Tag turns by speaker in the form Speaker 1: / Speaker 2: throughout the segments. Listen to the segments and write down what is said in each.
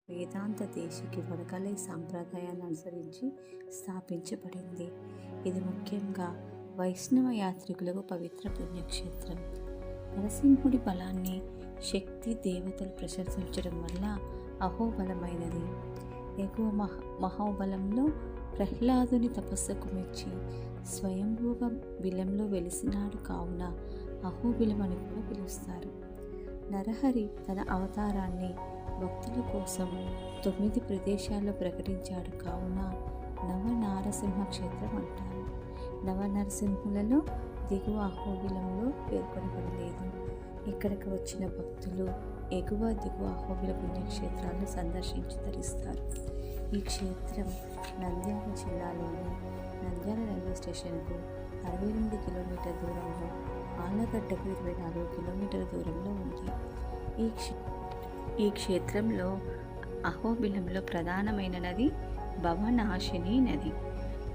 Speaker 1: వేదాంత దేశికి వడకలై సాంప్రదాయాన్ని అనుసరించి స్థాపించబడింది. ఇది ముఖ్యంగా వైష్ణవ యాత్రికులకు పవిత్ర పుణ్యక్షేత్రం. నరసింహుడి బలాన్ని, శక్తి దేవతలు ప్రశంసించడం వల్ల అహోబలమైనది. ఎగువ మహోబలంలో ప్రహ్లాదుని తపస్సుకు మెచ్చి స్వయంభూగా బిలంలో వెలిసినాడు కావున అహోబిలం అని కూడా పిలుస్తారు. నరహరి తన అవతారాన్ని భక్తుల కోసం 9 ప్రదేశాల్లో ప్రకటించాడు కావున నవనారసింహ క్షేత్రం అంటారు. నవనరసింహులలో దిగువ అహోబిలంలో పేర్కొనబడలేదు. ఇక్కడికి వచ్చిన భక్తులు ఎగువ దిగువ అహోబిల పుణ్యక్షేత్రాలను సందర్శించి ధరిస్తారు. ఈ క్షేత్రం నంద్యాల జిల్లాలోని నంద్యాల రైల్వే స్టేషన్కు 68 కిలోమీటర్ల దూరంలో, ఆళ్లగడ్డకు 24 కిలోమీటర్ల దూరంలో ఉంది. ఈ క్షేత్రంలో అహోబిలంలో ప్రధానమైన నది భవనాశిని నది.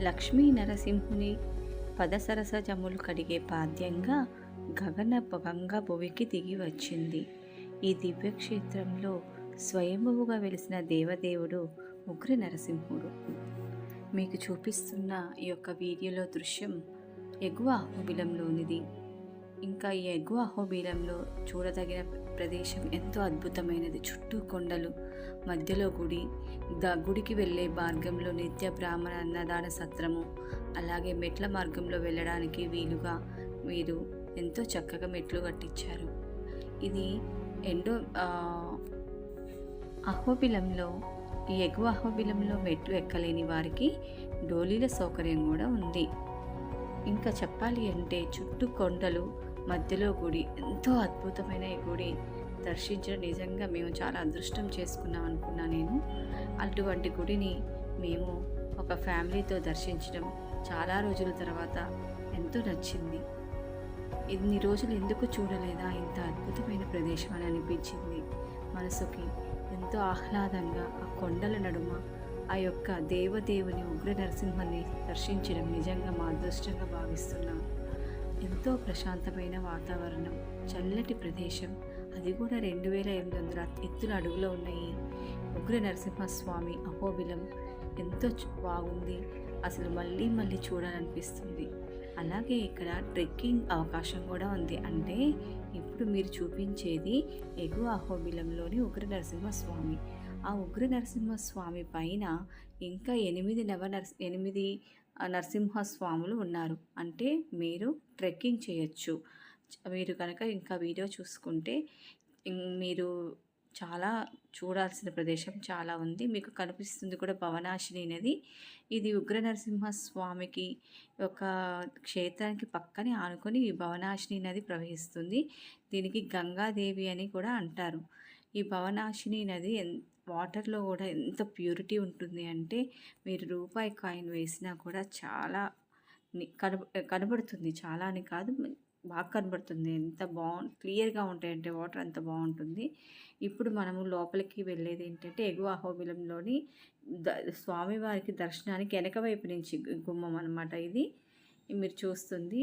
Speaker 1: లక్ష్మీ నరసింహుని పదసరసజములు కడిగే పాద్యంగా గంగా భువికి దిగి వచ్చింది. ఈ దివ్యక్షేత్రంలో స్వయంభువుగా వెలిసిన దేవదేవుడు ఉగ్ర నరసింహుడు. మీకు చూపిస్తున్న ఈ యొక్క వీడియోలో దృశ్యం ఎగువ అహోబిలంలోనిది. ఇంకా ఈ ఎగువ అహోబిలంలో చూడదగిన ప్రదేశం ఎంతో అద్భుతమైనది. చుట్టూ కొండలు, మధ్యలో గుడి, గుడికి వెళ్ళే మార్గంలో నిత్య బ్రాహ్మణ అన్నదాన సత్రము, అలాగే మెట్ల మార్గంలో వెళ్ళడానికి వీలుగా మీరు ఎంతో చక్కగా మెట్లు కట్టించారు. ఇది అహోబిలంలో, ఈ ఎగువ అహోబిలంలో మెట్లు ఎక్కలేని వారికి డోలీల సౌకర్యం కూడా ఉంది. ఇంకా చెప్పాలి అంటే చుట్టూ కొండలు, మధ్యలో గుడి, ఎంతో అద్భుతమైన ఈ గుడి దర్శించడం నిజంగా మేము చాలా అదృష్టం చేసుకున్నాం అనుకున్నా నేను. అటువంటి గుడిని మేము ఒక ఫ్యామిలీతో దర్శించడం చాలా రోజుల తర్వాత ఎంతో నచ్చింది. ఇన్ని రోజులు ఎందుకు చూడలేదా ఇంత అద్భుతమైన ప్రదేశం అని అనిపించింది. మనసుకి ఎంతో ఆహ్లాదంగా ఆ కొండల నడుమ ఆ యొక్క దేవదేవుని ఉగ్ర నరసింహాన్ని దర్శించడం నిజంగా మా అదృష్టంగా భావిస్తున్నాం. ఎంతో ప్రశాంతమైన వాతావరణం, చల్లటి ప్రదేశం, అది కూడా 2800 ఎత్తుల అడుగులో ఉన్న ఈ ఉగ్ర నరసింహస్వామి అహోబిలం ఎంతో బాగుంది. అసలు మళ్ళీ మళ్ళీ చూడాలనిపిస్తుంది. అలాగే ఇక్కడ ట్రెక్కింగ్ అవకాశం కూడా ఉంది. అంటే ఇప్పుడు మీరు చూపించేది ఎగువ అహోబిలంలోని ఉగ్ర నరసింహస్వామి. ఆ ఉగ్ర నరసింహస్వామి పైన ఇంకా 8 నరసింహస్వాములు ఉన్నారు. అంటే మీరు ట్రెక్కింగ్ చేయొచ్చు. మీరు కనుక ఇంకా వీడియో చూసుకుంటే మీరు చాలా చూడాల్సిన ప్రదేశం చాలా ఉంది. మీకు కనిపిస్తుంది కూడా భవనాశిని నది. ఇది ఉగ్ర నరసింహస్వామికి ఒక క్షేత్రానికి పక్కనే ఆనుకొని ఈ భవనాశిని నది ప్రవహిస్తుంది. దీనికి గంగాదేవి అని కూడా అంటారు. ఈ భవనాశిని నది వాటర్లో కూడా ఎంత ప్యూరిటీ ఉంటుంది అంటే మీరు రూపాయి కాయిన్ వేసినా కూడా చాలా కనబడుతుంది. చాలా అని కాదు, బాగా కనబడుతుంది. ఎంత క్లియర్గా ఉంటాయంటే వాటర్ అంత బాగుంటుంది. ఇప్పుడు మనము లోపలికి వెళ్ళేది ఏంటంటే ఎగువ అహోబిలంలోని స్వామివారికి దర్శనానికి వెనక వైపు నుంచి గుమ్మం అనమాట. ఇది మీరు చూస్తుంది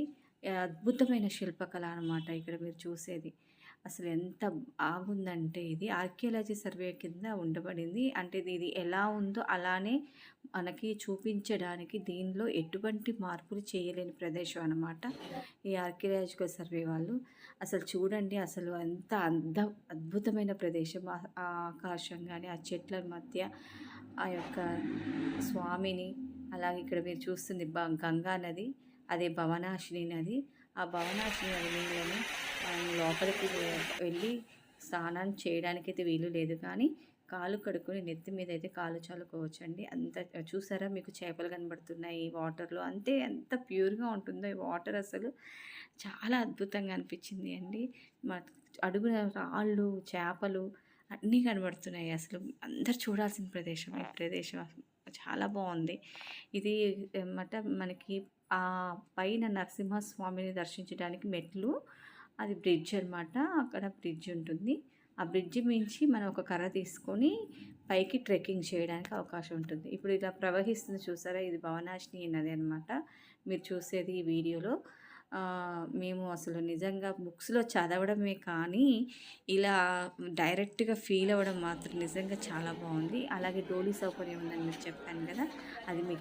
Speaker 1: అద్భుతమైన శిల్పకళ అనమాట. ఇక్కడ మీరు చూసేది అసలు ఎంత బాగుందంటే ఇది ఆర్కియాలజీ సర్వే కింద ఉండబడింది. అంటే ఇది ఎలా ఉందో అలానే మనకి చూపించడానికి దీనిలో ఎటువంటి మార్పులు చేయలేని ప్రదేశం అనమాట ఈ ఆర్కియాలజికల్ సర్వే వాళ్ళు. అసలు చూడండి, అసలు ఎంత అద్భుతమైన ప్రదేశం. ఆ ఆకాశం కానీ, ఆ చెట్ల మధ్య ఆ యొక్క స్వామిని, అలాగే ఇక్కడ మీరు చూస్తుంది గంగా నది, అదే భవనాశిని నది. ఆ భవనాశిని నది నీళ్ళని లోపలికి వెళ్ళి స్నానం చేయడానికైతే వీలు లేదు, కానీ కాలు కడుక్కొని నెత్తి మీద అయితే కాలు చల్లుకోవచ్చండి. అంత చూసారా, మీకు చేపలు కనబడుతున్నాయి ఈ వాటర్లో. అంతే ఎంత ప్యూర్గా ఉంటుందో ఈ వాటర్, అసలు చాలా అద్భుతంగా అనిపించింది అండి. అడుగున రాళ్ళు, చేపలు అన్నీ కనబడుతున్నాయి. అసలు అందరు చూడాల్సిన ప్రదేశం ఈ ప్రదేశం. చాలా బాగుంది ఇది అన్నమాట. మనకి ఆ పైన నరసింహస్వామిని దర్శించడానికి మెట్లు, అది బ్రిడ్జ్ అనమాట. అక్కడ బ్రిడ్జ్ ఉంటుంది. ఆ బ్రిడ్జి మించి మనం ఒక కర్ర తీసుకొని పైకి ట్రెక్కింగ్ చేయడానికి అవకాశం ఉంటుంది. ఇప్పుడు ఇలా ప్రవహిస్తుంది చూసారా, ఇది భవనాశిని నది అనమాట. మీరు చూసేది ఈ వీడియోలో మేము అసలు నిజంగా బుక్స్‌లో చదవడమే కానీ, ఇలా డైరెక్ట్‌గా ఫీల్ అవ్వడం మాత్రం నిజంగా చాలా బావుంది. అలాగే డోలీ సౌకర్యం ఉందని మీకు చెప్పాను గదా! అది మీకు